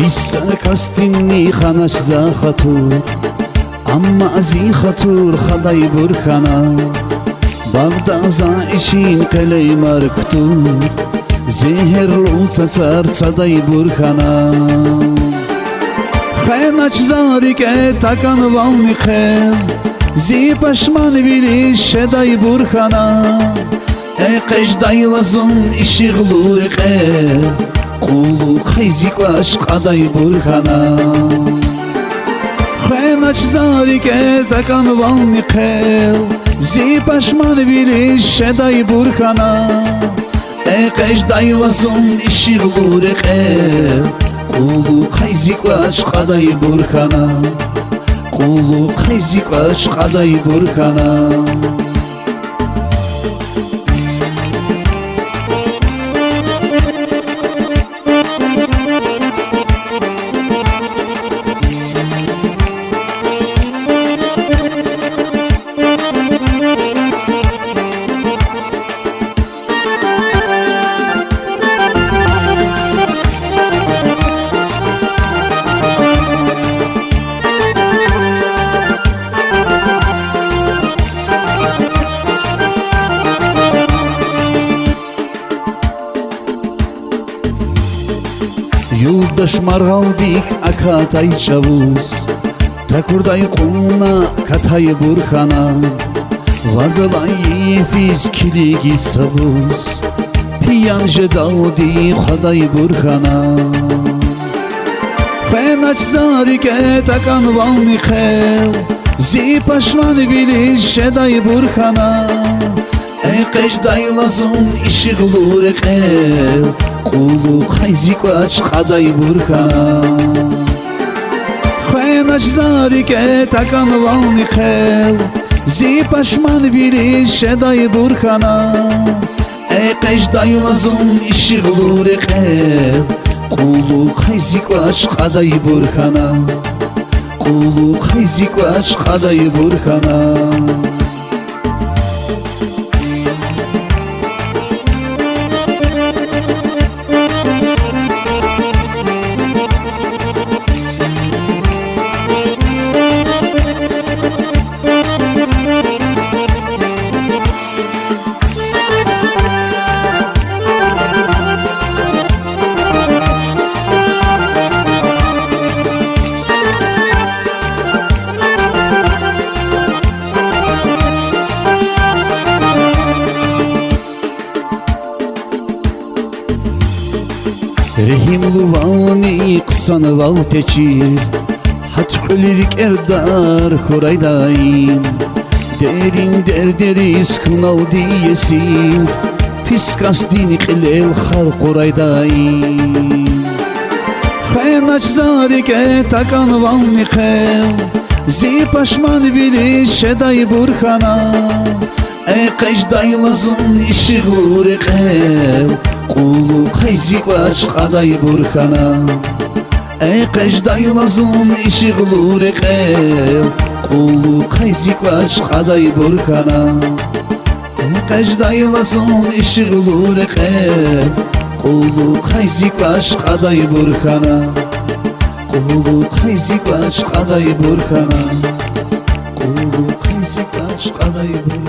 Issa kastinni xanash za khatur Amma azi khatur khaday burkhana Bagda za ishin qelay marktur Zeherlu tsatsar tsaday burkhana Khenach zarike takan valmi khem Zi pashman vili sheday burkhana Eqesh daylazun ishiglu eqe Qulu khayzik vash qaday burkhana Khenach zarike takan valmi khem Zi pashman vili sheday burkhana Eqesh daylazun ishiglu eqe Qulu khayzik vash qaday burkhana Qulu khayzik vash qaday burkhana Yoldaş marhaldik akatay çavuz Takurday qulna katay burkhana Vazalay fiz kiligi savuz Piyanje davdi khaday burkhana Khenach zarike takan valmi khev Zi pashman vili sheday burkhana Eqesh daylazun ishiglu eqev Qulu khayzik vash qaday burkhana Khenach zarike takan valmi khev Zi pashman vili sheday burkhana Eqesh daylazun ishiglu eqev Qulu khayzik vash qaday burkhana Qulu khayzik vash qaday burkhana Rehimlu vani qsan val teçir Hatqülirik erdar huraydayim Derin derderiz kınav diyesin Piskas dini qilel xar quraydayim Khenach zarike takan valmi khev Zi pashman vili sheday burkhana Eqesh daylazun ishiglu eqev Qulu khayzik vash qaday burkhana Eqesh daylazun ishiglu eqev Qulu khayzik vash qaday burkhana Eqesh daylazun ishiglu eqev Qulu khayzik vash qaday burkhana Qulu khayzik vash qaday burkhana Qulu khayzik vash qaday burkhana